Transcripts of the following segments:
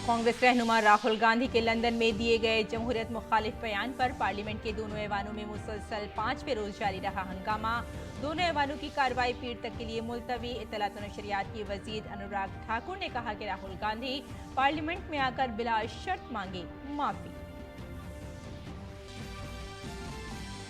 कांग्रेस रहनुमा राहुल गांधी के लंदन में दिए गए जमहूरियत मुखालिफ बयान पर पार्लियामेंट के दोनों ऐवानों में मुसलसल 5वें रोज जारी रहा हंगामा। दोनों ऐवानों की कार्रवाई पीर तक के लिए मुलतवी। इत्तलात और नशरियात के वजीर अनुराग ठाकुर ने कहा कि राहुल गांधी पार्लियामेंट में आकर बिला शर्त मांगे माफी।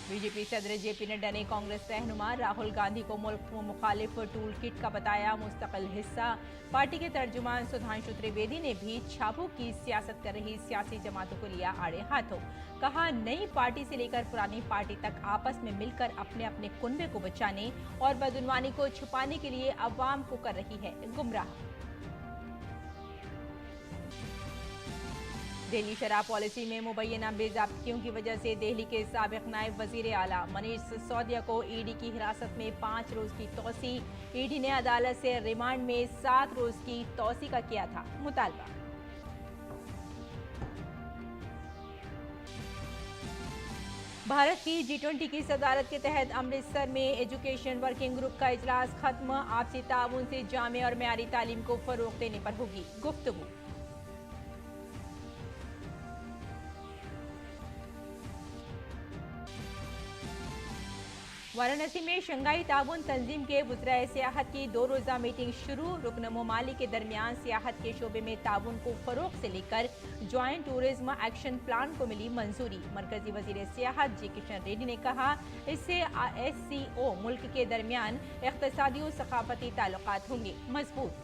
बीजेपी सदर जेपी नड्डा ने कांग्रेस रहनुमा राहुल गांधी को मुल्क मुखालिफ टूल किट का बताया मुस्तकिल हिस्सा। पार्टी के तर्जुमान सुधांशु त्रिवेदी ने भी छापों की सियासत कर रही सियासी जमातों को लिया आड़े हाथों। कहा, नई पार्टी से लेकर पुरानी पार्टी तक आपस में मिलकर अपने अपने कुनबे को बचाने और बदउनवानी को छुपाने के लिए अवाम को कर रही है गुमराह। दिल्ली शराब पॉलिसी में मुबैना बेज़ाब्तियों की वजह से दिल्ली के साबिक नायब वजीर आला मनीष सिसोदिया को ईडी की हिरासत में 5 रोज की तौसी। ईडी ने अदालत से रिमांड में 7 रोज की तौसी का किया था मुतालबा। भारत की G20 की सदारत के तहत अमृतसर में एजुकेशन वर्किंग ग्रुप का इजलास खत्म। आपसी ताउन से जामे और मेयारी तालीम को फरोग देने पर होगी गुफ्तगू। वाराणसी में शंघाई ताउन तंजीम के वज़राए सियाहत की 2 रोज़ा मीटिंग शुरू। रुकन ममालिक के दरमियान सियाहत के शोबे में ताउन को फरोग से लेकर ज्वाइंट टूरिज्म एक्शन प्लान को मिली मंजूरी। मरकजी वजीर सियाहत जी किशन रेड्डी ने कहा, इससे SCO मुल्क के दरमियान इक़्तिसादी और सकाफती ताल्लुकात होंगे मजबूत।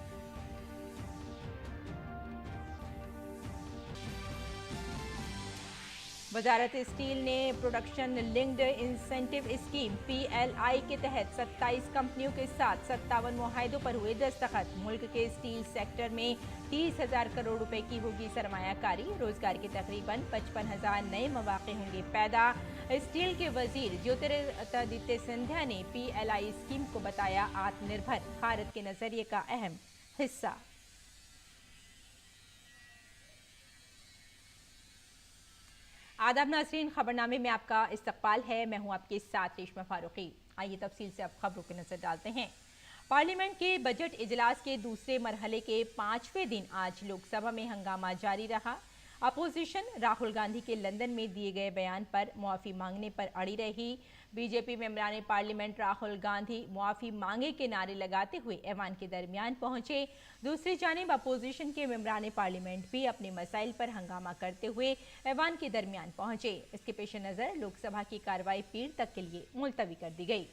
वजारत स्टील ने production linked incentive scheme PLI के तहत 27 कंपनियों के साथ 57 मुआहिदों पर हुए दस्तखत। मुल्क के स्टील सेक्टर में 30,000 करोड़ रुपए की होगी सरमायाकारी। रोजगार के तकरीबन 55,000 नए मौके होंगे पैदा। स्टील के वजीर ज्योतिरादित्य सिंधिया ने PLI स्कीम को बताया आत्मनिर्भर भारत के नजरिए का अहम हिस्सा। आदाब नाज़रीन, खबरनामे में आपका इस्तकबाल है। मैं हूं आपके साथ रेशमा फारूकी। आइए तफसील से अब खबरों की नजर डालते हैं। पार्लियामेंट के बजट इजलास के दूसरे मरहले के 5वें दिन आज लोकसभा में हंगामा जारी रहा। अपोजिशन राहुल गांधी के लंदन में दिए गए बयान पर मुआफ़ी मांगने पर अड़ी रही। बीजेपी मेंबरान पार्लियामेंट राहुल गांधी मुआफ़ी मांगे के नारे लगाते हुए ऐवान के दरमियान पहुंचे। दूसरी जानिब अपोजिशन के मेंबरान पार्लियामेंट भी अपने मसाइल पर हंगामा करते हुए ऐवान के दरमियान पहुंचे। इसके पेश नज़र लोकसभा की कार्रवाई पीर तक के लिए मुलतवी कर दी गई।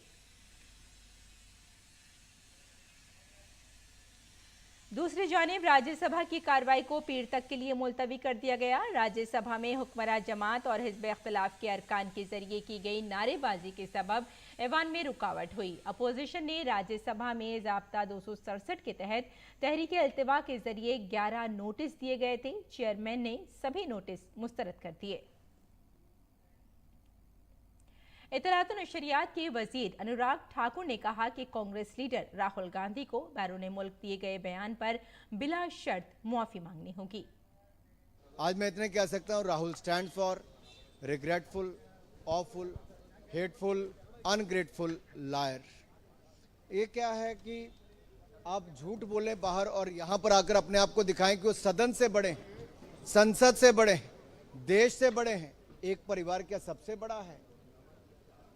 दूसरी जानिब राज्यसभा की कार्रवाई को पीर तक के लिए मुलतवी कर दिया गया। राज्यसभा में हुक्मरान जमात और हिज़्ब इख्तिलाफ के अरकान के जरिए की गई नारेबाजी के सबब ऐवान में रुकावट हुई। अपोजिशन ने राज्यसभा में ज़ाब्ता 267 के तहत तहरीक अल्तवा के जरिए 11 नोटिस दिए गए थे। चेयरमैन ने सभी नोटिस मुस्तरद कर दिए। इत्तलात और नशरियात के वजीर अनुराग ठाकुर ने कहा कि कांग्रेस लीडर राहुल गांधी को बैरून मुल्क दिए गए बयान पर बिला शर्त मुआफ़ी मांगनी होगी। आज मैं इतने कह सकता हूँ, Rahul stand for regretful, awful, hateful, ungrateful liar. ये क्या है कि आप झूठ बोले बाहर और यहाँ पर आकर अपने आप को दिखाएं कि वो सदन से बड़े हैं, संसद से बड़े हैं, देश से बड़े हैं। एक परिवार क्या सबसे बड़ा है?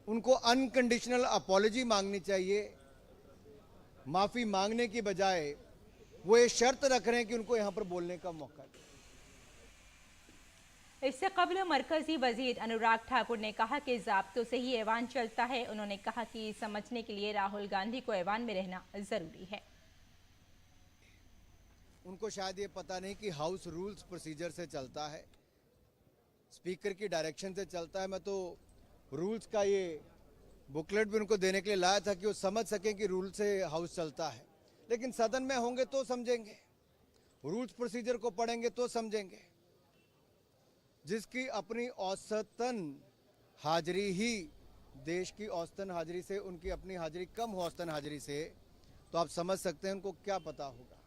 उनको अनकंडीशनल अपॉलॉजी मांगनी चाहिए। माफी मांगने की बजाय वो ये शर्त रख रहे हैं कि उनको यहां पर बोलने का मौका दें। इससे कबल मरकजी वजीर अनुराग ठाकुर ने कहा कि ज़ाब्तों से ही ऐवान चलता है। उन्होंने कहा कि समझने के लिए राहुल गांधी को ऐवान में रहना जरूरी है। उनको शायद ये पता नहीं कि हाउस रूल्स प्रोसीजर से चलता है, स्पीकर की डायरेक्शन से चलता है। मैं तो रूल्स का ये बुकलेट भी उनको देने के लिए लाया था कि वो समझ सकें कि रूल से हाउस चलता है। लेकिन सदन में होंगे तो समझेंगे, रूल्स प्रोसीजर को पढ़ेंगे तो समझेंगे। जिसकी अपनी औसतन हाजिरी ही देश की औसतन हाजिरी से, उनकी अपनी हाजिरी कम हो औसतन हाजिरी से, तो आप समझ सकते हैं उनको क्या पता होगा।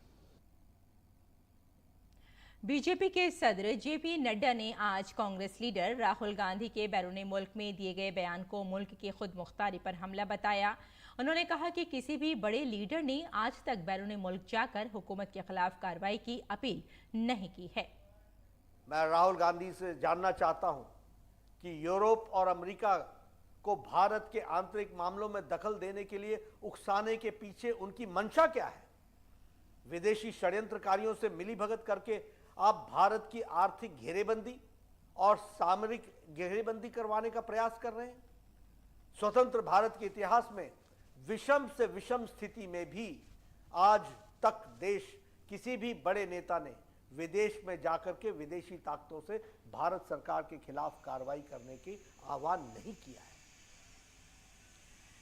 बीजेपी के सदर जेपी नड्डा ने आज कांग्रेस लीडर राहुल गांधी के बैरून मुल्क में दिए गए बयान को मुल्क की खुद मुख्तारी पर हमला बताया। उन्होंने कहा कि किसी भी बड़े लीडर ने आज तक बैरून मुल्क जाकर हुकूमत के खिलाफ कार्रवाई की अपील नहीं की है। मैं राहुल गांधी से जानना चाहता हूं कि यूरोप और अमेरिका को भारत के आंतरिक मामलों में दखल देने के लिए उकसाने के पीछे उनकी मंशा क्या है। विदेशी षड्यंत्रकारियों से मिलीभगत करके आप भारत की आर्थिक घेरेबंदी और सामरिक घेरेबंदी करवाने का प्रयास कर रहे हैं। स्वतंत्र भारत के इतिहास में विषम से विषम स्थिति में भी आज तक देश किसी भी बड़े नेता ने विदेश में जाकर के विदेशी ताकतों से भारत सरकार के खिलाफ कार्रवाई करने की आह्वान नहीं किया है।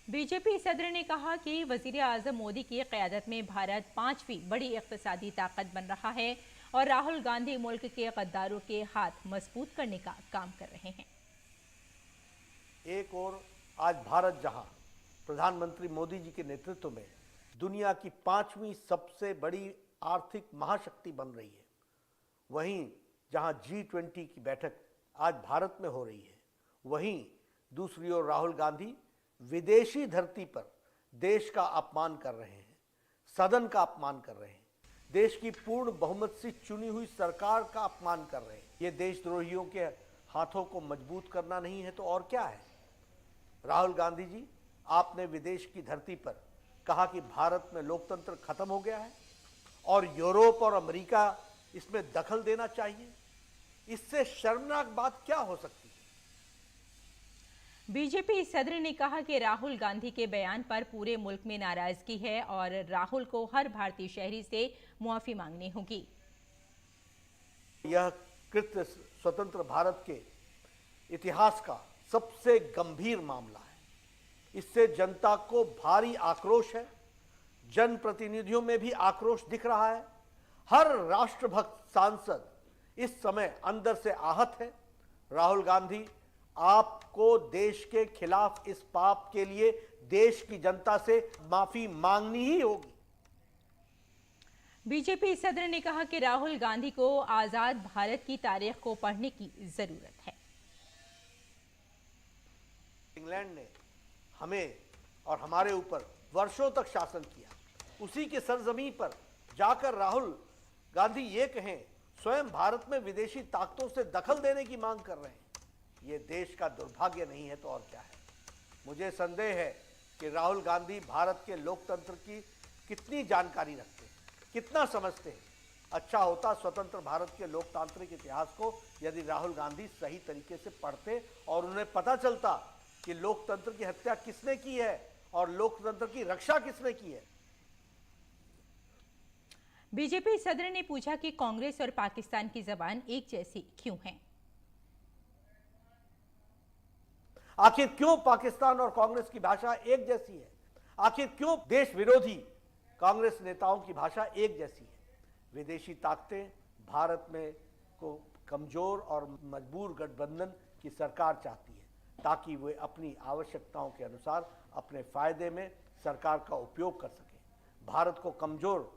बीजेपी सदर ने कहा कि वजीर आजम मोदी की क़यादत में भारत 5वीं बड़ी इक़्तिसादी ताकत बन रहा है और राहुल गांधी मुल्क के गद्दारों के हाथ मजबूत करने का काम कर रहे हैं। एक और आज भारत जहां प्रधानमंत्री मोदी जी के नेतृत्व में दुनिया की 5वीं सबसे बड़ी आर्थिक महाशक्ति बन रही है, वहीं जहां G20 की बैठक आज भारत में हो रही है, वहीं दूसरी ओर राहुल गांधी विदेशी धरती पर देश का अपमान कर रहे हैं, सदन का अपमान कर रहे हैं, देश की पूर्ण बहुमत से चुनी हुई सरकार का अपमान कर रहे हैं। ये देशद्रोहियों के हाथों को मजबूत करना नहीं है तो और क्या है। राहुल गांधी जी, आपने विदेश की धरती पर कहा कि भारत में लोकतंत्र खत्म हो गया है और यूरोप और अमेरिका इसमें दखल देना चाहिए। इससे शर्मनाक बात क्या हो सकती है। बीजेपी सदर ने कहा कि राहुल गांधी के बयान पर पूरे मुल्क में नाराजगी है और राहुल को हर भारतीय शहरी से मुआफी मांगनी होगी। यह कृत्य स्वतंत्र भारत के इतिहास का सबसे गंभीर मामला है। इससे जनता को भारी आक्रोश है, जनप्रतिनिधियों में भी आक्रोश दिख रहा है। हर राष्ट्रभक्त सांसद इस समय अंदर से आहत है। राहुल गांधी, आपको देश के खिलाफ इस पाप के लिए देश की जनता से माफी मांगनी ही होगी। बीजेपी सदर ने कहा कि राहुल गांधी को आजाद भारत की तारीख को पढ़ने की जरूरत है। इंग्लैंड ने हमें और हमारे ऊपर वर्षों तक शासन किया, उसी के सरजमीन पर जाकर राहुल गांधी ये कहें स्वयं भारत में विदेशी ताकतों से दखल देने की मांग कर रहे हैं, ये देश का दुर्भाग्य नहीं है तो और क्या है। मुझे संदेह है कि राहुल गांधी भारत के लोकतंत्र की कितनी जानकारी रखते हैं, कितना समझते हैं। अच्छा होता स्वतंत्र भारत के लोकतांत्रिक इतिहास को यदि राहुल गांधी सही तरीके से पढ़ते और उन्हें पता चलता कि लोकतंत्र की हत्या किसने की है और लोकतंत्र की रक्षा किसने की है। बीजेपी सदर ने पूछा कि कांग्रेस और पाकिस्तान की जबान एक जैसी क्यों है। आखिर क्यों पाकिस्तान और कांग्रेस की भाषा एक जैसी है। आखिर क्यों देश विरोधी कांग्रेस नेताओं की भाषा एक जैसी है। विदेशी ताकतें भारत में को कमजोर और मजबूर गठबंधन की सरकार चाहती है ताकि वे अपनी आवश्यकताओं के अनुसार अपने फायदे में सरकार का उपयोग कर सकें। भारत को कमजोर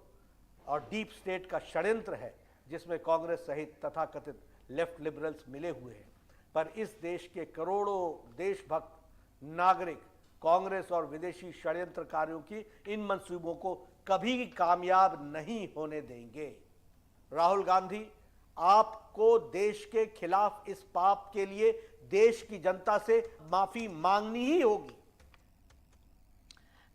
और डीप स्टेट का षड्यंत्र है जिसमें कांग्रेस सहित तथाकथित लेफ्ट लिबरल्स मिले हुए हैं, पर इस देश के करोड़ों देशभक्त नागरिक कांग्रेस और विदेशी षड्यंत्रकारियों की इन मंसूबों को कभी कामयाब नहीं होने देंगे। राहुल गांधी, आपको देश के खिलाफ इस पाप के लिए देश की जनता से माफी मांगनी ही होगी।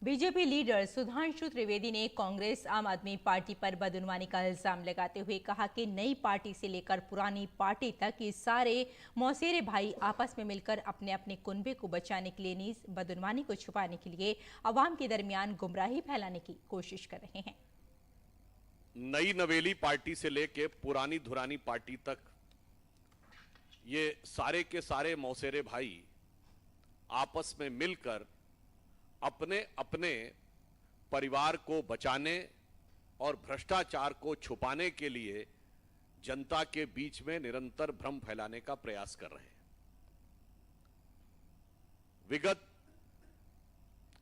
बीजेपी लीडर सुधांशु त्रिवेदी ने कांग्रेस आम आदमी पार्टी पर बदउनवानी का इल्जाम लगाते हुए कहा कि नई पार्टी से लेकर पुरानी पार्टी तक ये सारे मौसेरे भाई आपस में मिलकर अपने अपने कुनबे को बचाने के लिए नीज बदउनवानी को छुपाने के लिए अवाम के दरमियान गुमराही फैलाने की कोशिश कर रहे हैं। नई नवेली पार्टी से लेके पुरानी धुरानी पार्टी तक ये सारे के सारे मौसेरे भाई आपस में मिलकर अपने अपने परिवार को बचाने और भ्रष्टाचार को छुपाने के लिए जनता के बीच में निरंतर भ्रम फैलाने का प्रयास कर रहे हैं। विगत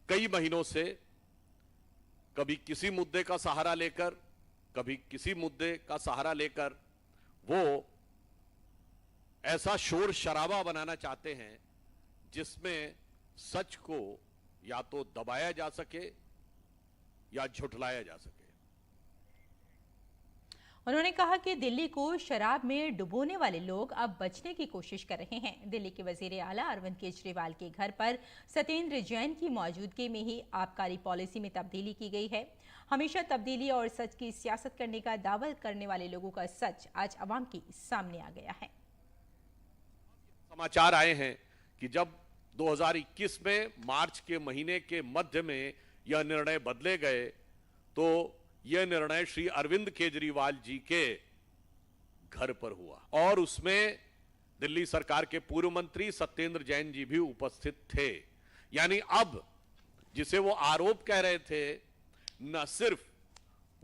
कई महीनों से कभी किसी मुद्दे का सहारा लेकर, कभी किसी मुद्दे का सहारा लेकर वो ऐसा शोर शराबा बनाना चाहते हैं जिसमें सच को या तो दबाया जा सके या झुठलाया जा सके। उन्होंने कहा कि दिल्ली को शराब में डुबोने वाले लोग अब बचने की कोशिश कर रहे हैं। दिल्ली के वजीर आला अरविंद केजरीवाल के घर पर सत्येंद्र जैन की मौजूदगी में ही आबकारी पॉलिसी में तब्दीली की गई है। हमेशा तब्दीली और सच की सियासत करने का दावा करने वाले लोगों का सच आज अवाम के सामने आ गया है। समाचार आए हैं कि जब 2021 में मार्च के महीने के मध्य में यह निर्णय बदले गए तो यह निर्णय श्री अरविंद केजरीवाल जी के घर पर हुआ और उसमें दिल्ली सरकार के पूर्व मंत्री सत्येंद्र जैन जी भी उपस्थित थे। यानी अब जिसे वो आरोप कह रहे थे, न सिर्फ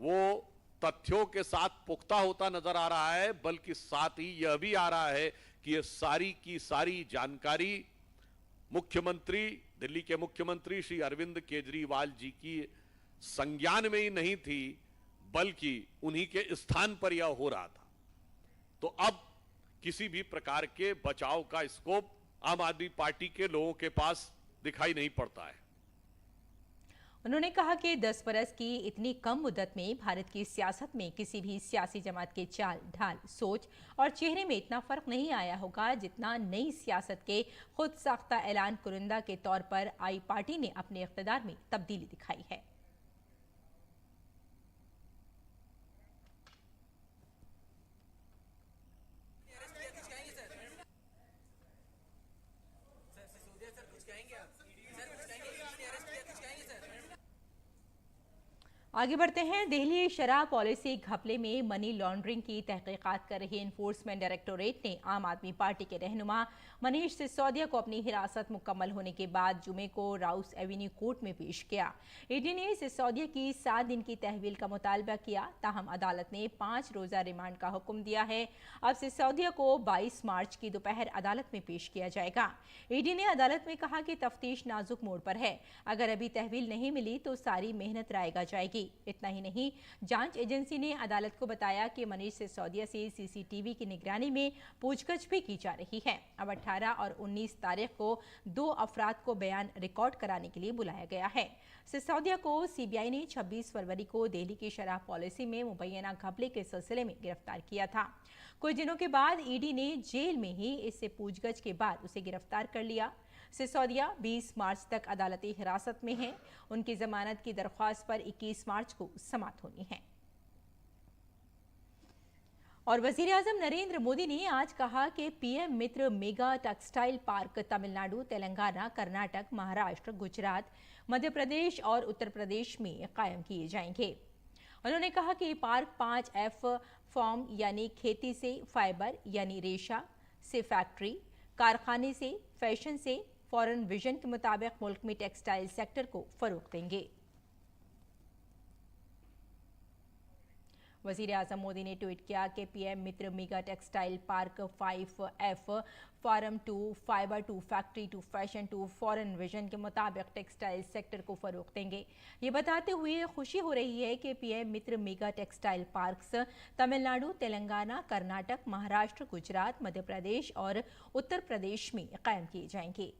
वो तथ्यों के साथ पुख्ता होता नजर आ रहा है, बल्कि साथ ही यह भी आ रहा है कि यह सारी की सारी जानकारी मुख्यमंत्री, दिल्ली के मुख्यमंत्री श्री अरविंद केजरीवाल जी की संज्ञान में ही नहीं थी, बल्कि उन्हीं के स्थान पर यह हो रहा था। तो अब किसी भी प्रकार के बचाव का स्कोप आम आदमी पार्टी के लोगों के पास दिखाई नहीं पड़ता है। उन्होंने कहा कि 10 बरस की इतनी कम मुद्दत में भारत की सियासत में किसी भी सियासी जमात के चाल ढाल, सोच और चेहरे में इतना फर्क नहीं आया होगा जितना नई सियासत के खुद साख्ता ऐलान कुरिंदा के तौर पर आई पार्टी ने अपने इख्तिदार में तब्दीली दिखाई है। आगे बढ़ते हैं। दिल्ली शराब पॉलिसी घपले में मनी लॉन्ड्रिंग की तहकीकात कर रही एनफोर्समेंट डायरेक्टोरेट ने आम आदमी पार्टी के रहनुमा मनीष सिसोदिया को अपनी हिरासत मुकम्मल होने के बाद जुमे को राउस एवेन्यू कोर्ट में पेश किया। ईडी ने सिसोदिया की 7 दिन की तहवील का मुतालबा किया, ताहम अदालत ने 5 रोजा रिमांड का हुक्म दिया है। अब सिसोदिया को 22 मार्च की दोपहर अदालत में पेश किया जाएगा। ईडी ने अदालत में कहा कि तफ्तीश नाजुक मोड़ पर है, अगर अभी तहवील नहीं मिली तो सारी मेहनत रायगा जाएगी। इतना ही नहीं, जांच एजेंसी ने अदालत को बताया कि मनीष सिसोदिया से सीसीटीवी की निगरानी में पूछगछ भी की जा रही है। अब 18 और 19 तारीख को 2 अफराद को बयान रिकॉर्ड कराने के लिए बुलाया गया है। सिसोदिया को सीबीआई ने 26 फरवरी को दिल्ली की शराब पॉलिसी में मुबैना घपले के सिलसिले में गिरफ्तार किया था। कुछ दिनों के बाद ईडी ने जेल में ही इससे पूछगछ के बाद उसे गिरफ्तार कर लिया। सिसोदिया 20 मार्च तक अदालती हिरासत में है। उनकी जमानत की दरख्वास्त पर 21 मार्च को समाअत होनी है। और वजीर आजम नरेंद्र मोदी ने आज कहा कि PM Mitra mega textile park Tamil Nadu, Telangana, Karnataka, Maharashtra, Gujarat, Madhya Pradesh और उत्तर प्रदेश में कायम किए जाएंगे। उन्होंने कहा कि पार्क 5F फॉर्म यानी खेती से फाइबर यानी रेशा से फैक्ट्री, कारखाने से फैशन से फॉरेन विजन के मुताबिक मुल्क में टेक्सटाइल सेक्टर को फरोग देंगे। वजीर आजम मोदी ने ट्वीट किया कि PM Mitra mega textile park 5F farm to fibre to factory to fashion to foreign vision के मुताबिक टेक्सटाइल सेक्टर को फरोग देंगे। ये बताते हुए खुशी हो रही है कि PM Mitra mega textile parks Tamil Nadu, Telangana, Karnataka, Maharashtra, Gujarat, Madhya Pradesh और उत्तर प्रदेश में कायम किए जाएंगे।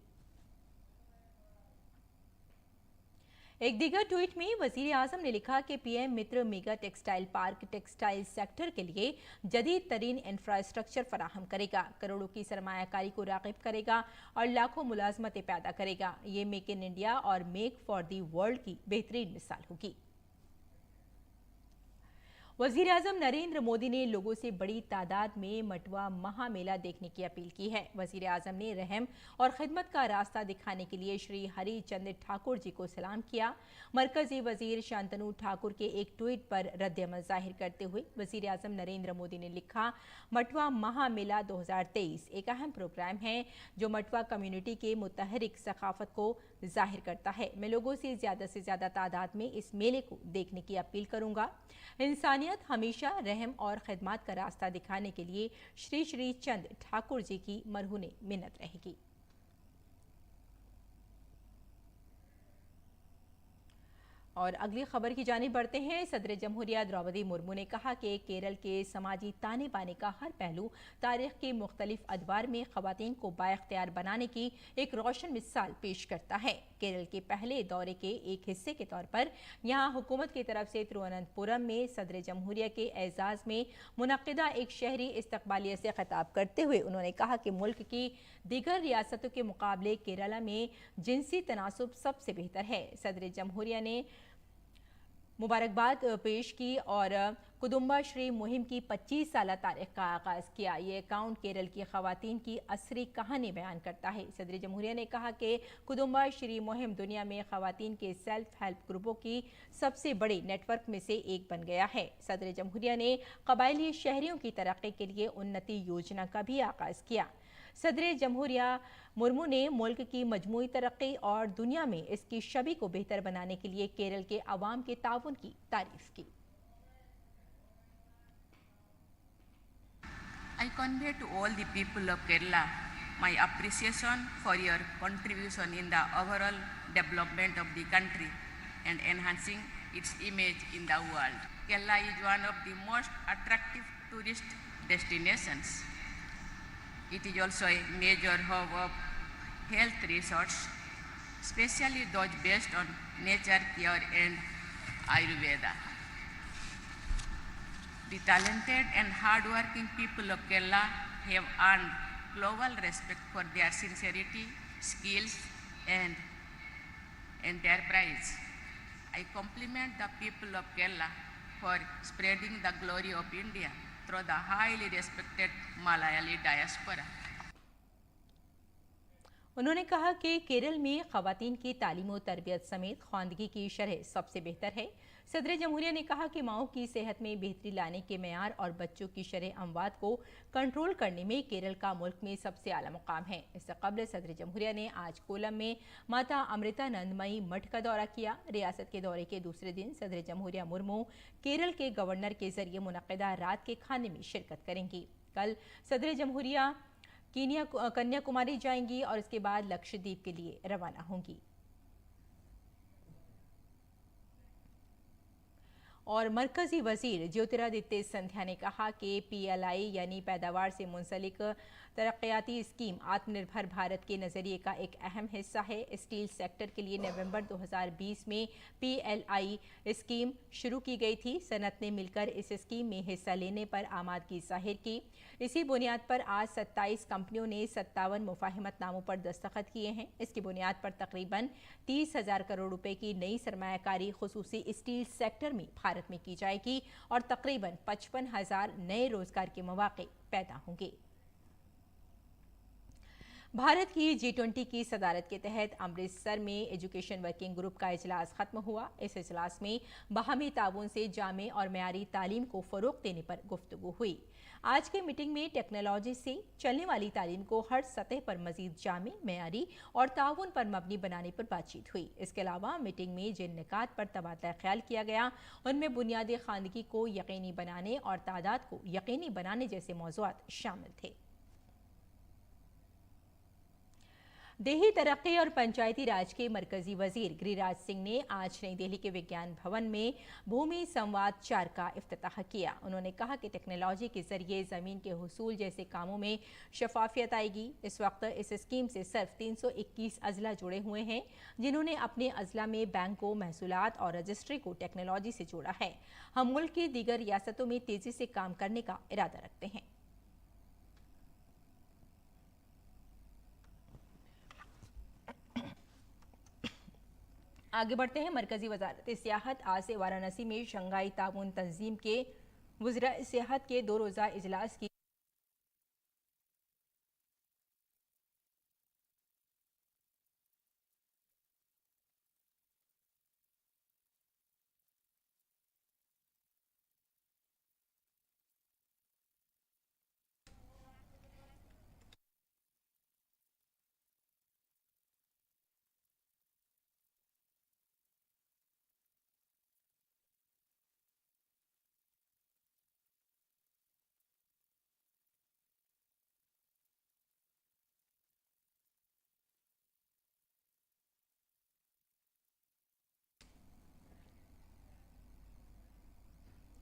एक दीगर ट्वीट में वजीर आजम ने लिखा कि PM Mitra mega textile park textile sector के लिए जदीद तरीन इंफ्रास्ट्रक्चर फराहम करेगा, करोड़ों की सरमायाकारी को राग़िब करेगा और लाखों मुलाजमतें पैदा करेगा। ये मेक इन इंडिया और मेक फॉर दी वर्ल्ड की बेहतरीन मिसाल होगी। वजीर आजम नरेंद्र मोदी ने लोगों से बड़ी तादाद में मटवा महामेला देखने की अपील की है। वजीर आजम ने रहम और खिदमत का रास्ता दिखाने के लिए श्री हरिचंद ठाकुर जी को सलाम किया। मरकजी वजीर शांतनु ठाकुर के एक ट्वीट पर रद्द-ए-अमल जाहिर करते हुए वजीर आजम नरेंद्र मोदी ने लिखा, मटवा महामेला 2023 एक अहम प्रोग्राम है जो मटवा कम्युनिटी के मुतहरिक सकाफत को जाहिर करता है। मैं लोगों से ज़्यादा तादाद में इस मेले को देखने की अपील करूंगा। इंसानियत हमेशा रहम और खिदमत का रास्ता दिखाने के लिए श्री चंद ठाकुर जी की मरहूने मिन्नत रहेगी। और अगली खबर की जानिब बढ़ते हैं। सदर जमहूरिया द्रौपदी मुर्मू ने कहा कि केरल के समाजी ताने बाने का हर पहलू तारीख के मुख्तलिफ अदवार में खवातीन को बाइख्तियार बनाने की एक रोशन मिसाल पेश करता है। केरल के पहले दौरे के एक हिस्से के तौर पर यहाँ हुकूमत की तरफ से तिरुवनंतपुरम में सदर जमहूरिया के एजाज में मुनक्किदा एक शहरी इस्तकबालिया से खिताब करते हुए उन्होंने कहा कि मुल्क की दीगर रियासतों के मुकाबले केरला में जिनसी तनासुब सबसे बेहतर है। सदर जमहूरिया ने मुबारकबाद पेश की और कुदुम्बा श्री मुहिम की 25 साल तारीख का आगाज किया। ये अकाउंट केरल की खवातीन की असरी कहानी बयान करता है। सदर जमहूरिया ने कहा कि कुदुम्बा श्री मुहिम दुनिया में खवातीन के सेल्फ हेल्प ग्रुपों की सबसे बड़े नेटवर्क में से एक बन गया है। सदर जमहूरिया ने कबायली शहरियों की तरक्की के लिए उन्नति योजना का भी आगाज किया। सदर जमहूरिया मुर्मू ने मुल्क की मजमूई तरक्की और दुनिया में इसकी छवि को बेहतर बनाने के लिए केरल के अवाम के ताउन की तारीफ की। I convey to all the people of Kerala my appreciation for your contribution in the overall development of the country and enhancing its image in the world. Kerala is one of the most attractive tourist destinations. It is also a major hub of health research, especially those based on nature care and Ayurveda. The talented and hardworking people of Kerala have earned global respect for their sincerity, skills, and enterprise. I compliment the people of Kerala for spreading the glory of India through the highly respected Malayali diaspora. उन्होंने कहा कि केरल में खवातीन की तालीम और तरबियत समेत ख्वानदगी की शरह सबसे बेहतर है। सदर जमहूरिया ने कहा कि माओं की सेहत में बेहतरी लाने के मेयार और बच्चों की शरह अमवात को कंट्रोल करने में केरल का मुल्क में सबसे आला मुकाम है। इससे कबल सदर जमहूरिया ने आज कोलम में माता अमृतानंदमयी मठ का दौरा किया। रियासत के दौरे के दूसरे दिन सदर जमहूरिया मुर्मू केरल के गवर्नर के जरिए मुनक्किदा रात के खाने में शिरकत करेंगी। कल सदर जमहूरिया कन्याकुमारी जाएंगी और इसके बाद लक्षद्वीप के लिए रवाना होंगी। और मरकजी वजीर ज्योतिरादित्य सिंधिया ने कहा कि PLI यानी पैदावार से मुंसलिक तरक्याती स्कीम आत्मनिर्भर भारत के नज़रिए का एक अहम हिस्सा है। स्टील सेक्टर के लिए नवंबर 2020 में PLI स्कीम शुरू की गई थी। सनत ने मिलकर इस स्कीम में हिस्सा लेने पर आमादगी जाहिर की। इसी बुनियाद पर आज 27 कंपनियों ने 57 मुफाहिमतनामों पर दस्तखत किए हैं। इसकी बुनियाद पर तकरीबन 30,000 करोड़ रुपए की नई सरमायाकारी खुसूसी स्टील सेक्टर में भारत में की जाएगी और तकरीबन 55,000 नए रोजगार के मौके पैदा होंगे। भारत की G20 की सदारत के तहत अमृतसर में एजुकेशन वर्किंग ग्रुप का इजलास खत्म हुआ। इस इजलास में बाहमी ताउन से जामे और मयारी तालीम को फरोग देने पर गुफ्तगू हुई। आज की मीटिंग में टेक्नोलॉजी से चलने वाली तालीम को हर सतह पर मजीद जामे, मयारी और ताउन पर मबनी बनाने पर बातचीत हुई। इसके अलावा मीटिंग में जिन निकात पर तबादला ख्याल किया गया उनमें बुनियादी खानगी को यकीनी बनाने और तादाद को यकीनी बनाने जैसे मौज़ूआत शामिल थे। देही तरक्की और पंचायती राज के मरकजी वजीर गिरिराज सिंह ने आज नई दिल्ली के विज्ञान भवन में भूमि संवाद 4 का इफ्तिताह किया। उन्होंने कहा कि टेक्नोलॉजी के जरिए ज़मीन के हुसूल जैसे कामों में शफाफियत आएगी। इस वक्त इस स्कीम से सिर्फ 321 अजला जुड़े हुए हैं जिन्होंने अपने अजला में बैंकों, महसूलात और रजिस्ट्री को टेक्नोलॉजी से जोड़ा है। हम मुल्क की दीगर रियासतों में तेजी से काम करने का इरादा रखते हैं। आगे बढ़ते हैं। मरकजी वजारत सियाहत आज से वाराणसी में शंघाई ताउन तंजीम के वज़रा सियाहत के 2 रोज़ा इजलास की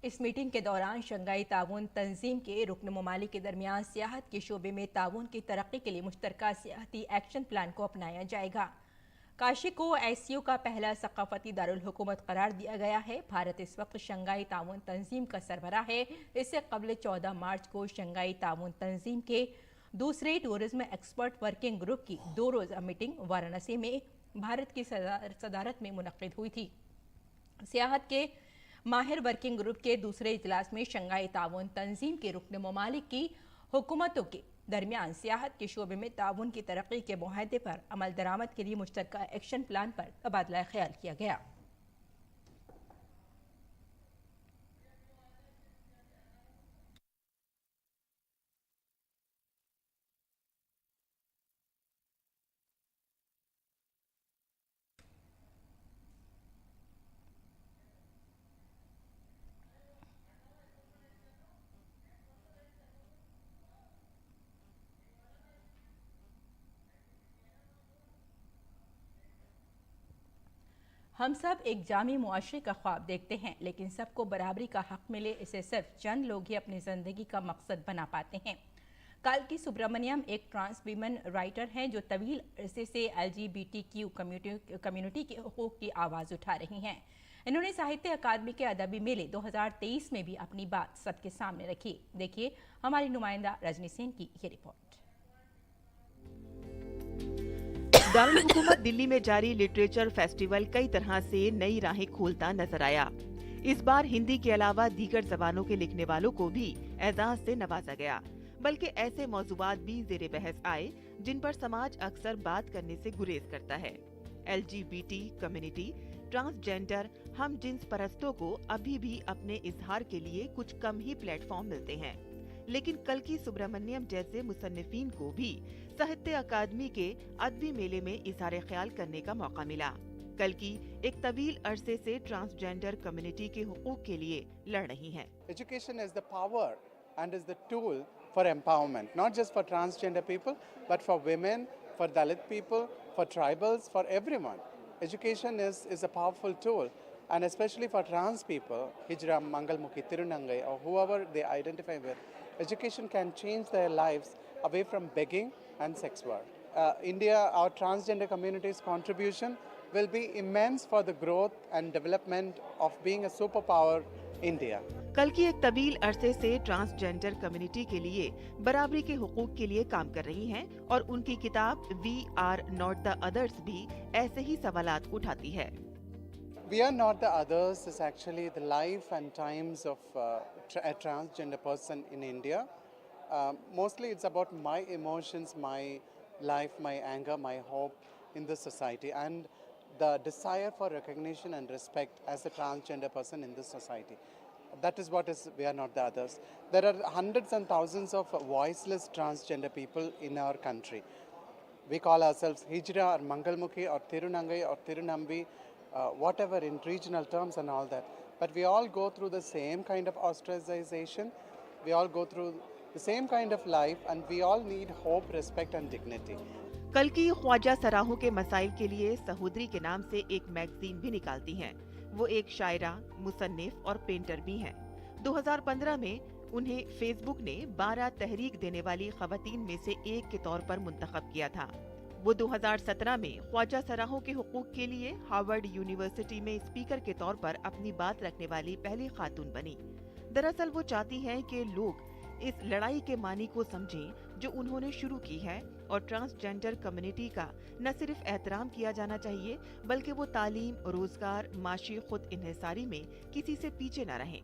इस मीटिंग के दौरान शंघाई ताउन तंजीम के रुकन ममालिक के दरमियान सियाहत के शोबे में ताउन की तरक्की के लिए मुश्तरका सियाहती एक्शन प्लान को अपनाया जाएगा। काशी को एससीओ का पहला सकाफती दारुल हुकूमत करार दिया गया है। भारत इस वक्त शंघाई ताउन तंजीम का सरबराह है। इससे कबल 14 मार्च को शंघाई ताउन तंजीम के दूसरे टूरिज्म एक्सपर्ट वर्किंग ग्रुप की 2 रोज़ा मीटिंग वाराणसी में भारत की सदारत में मुनक्किद हुई थी। सियाहत के माहिर वर्किंग ग्रुप के दूसरे इजलास में शंघाई ताउन तंजीम के रुकन ममालिक की हुकूमतों के दरमियान सियाहत के शोबे में ताउन की तरक्की के मुआहदे पर अमल दरामद के लिए मुश्तरका एक्शन प्लान पर तबादला ख्याल किया गया। हम सब एक जामी मुआशरे का ख्वाब देखते हैं, लेकिन सबको बराबरी का हक मिले, इसे सिर्फ चंद लोग ही अपनी ज़िंदगी का मकसद बना पाते हैं। कल्की सुब्रमण्यम एक ट्रांस वीमन राइटर हैं जो तवील अरसे से LGBTQ कम्युनिटी के हुकूक की आवाज़ उठा रही हैं। इन्होंने साहित्य अकादमी के अदबी मेले 2023 में भी अपनी बात सबके सामने रखी। देखिए हमारी नुमाइंदा रजनी सेन की ये रिपोर्ट। दारुल हुकूमत दिल्ली में जारी लिटरेचर फेस्टिवल कई तरह से नई राहें खोलता नजर आया। इस बार हिंदी के अलावा दीगर जबानों के लिखने वालों को भी एजाज से नवाजा गया, बल्कि ऐसे मौजूआत भी ज़ेरे बहस आए जिन पर समाज अक्सर बात करने से गुरेज करता है। LGBT कम्युनिटी, ट्रांसजेंडर, हम जिन्स परस्तों को अभी भी अपने इजहार के लिए कुछ कम ही प्लेटफॉर्म मिलते हैं, लेकिन कल्की सुब्रमण्यम जैसे मुसन्निफीन को भी साहित्य अकादमी के अदबी मेले में इज़हार ख्याल करने का मौका मिला। कल्की एक तवील अरसे से ट्रांसजेंडर कम्युनिटी के हुकूक के लिए लड़ रही हैं। Education is the power and is the tool for empowerment, not just for transgender people, but for women, for Dalit people, for tribals, for everyone. Education is a powerful tool, and especially for trans people, Hijra, Mangalmukhi, Tirunangai, or whoever they identify with, education can change their lives away from begging and sex work. India, our transgender community's contribution will be immense for the growth and development of being a superpower India. कल्की एक तवील अरसे से transgender community के लिए बराबरी के हुकूक के लिए काम कर रही हैं और उनकी किताब We Are Not the Others भी ऐसे ही सवालात उठाती है। We Are Not the Others is actually the life and times of a transgender person in India. Mostly it's about my emotions, my life, my anger, my hope in the society, and the desire for recognition and respect as a transgender person in this society. That is what is We Are Not the Others. There are hundreds and thousands of voiceless transgender people in our country. We call ourselves Hijra or Mangalmukhi or Tirunangai or Tirunambi, whatever in regional terms and all that. But we all go through the same kind of ostracization. We all go through the same kind of life, and we all need hope, respect and dignity. कल्की Khwaja सराहों के मसाइल के लिए सहोदरी के नाम से एक magazine भी निकालती हैं। वो एक शायरा, मुसन्निफ और पेंटर भी हैं। 2015 में उन्हें फेसबुक ने 12 तहरीक देने वाली खवातीन में से एक के तौर पर मुंतखब किया था। वो 2017 में ख्वाजा सराहों के हुकूक के लिए हार्वर्ड यूनिवर्सिटी में स्पीकर के तौर पर अपनी बात रखने वाली पहली खातून बनी। दरअसल वो चाहती हैं कि लोग इस लड़ाई के मानी को समझें जो उन्होंने शुरू की है, और ट्रांसजेंडर कम्युनिटी का न सिर्फ एहतराम किया जाना चाहिए बल्कि वो तालीम, रोजगार, माशी खुद इन्हिसारी में किसी से पीछे न रहें।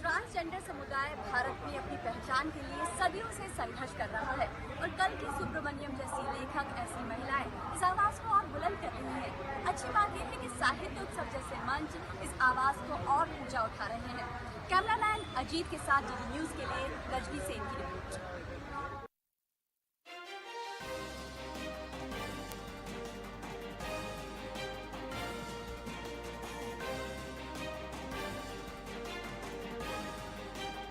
ट्रांसजेंडर समुदाय भारत में अपनी पहचान के लिए सदियों से संघर्ष कर रहा है, और कल्की सुब्रमण्यम जैसी लेखक, ऐसी महिलाएं इस आवाज को और बुलंद कर रही हैं। अच्छी बात यह है कि साहित्य उत्सव जैसे मंच इस आवाज को और ऊंचा उठा रहे हैं। कैमरामैन अजीत के साथ DD न्यूज के लिए रजनी सेन की रिपोर्ट।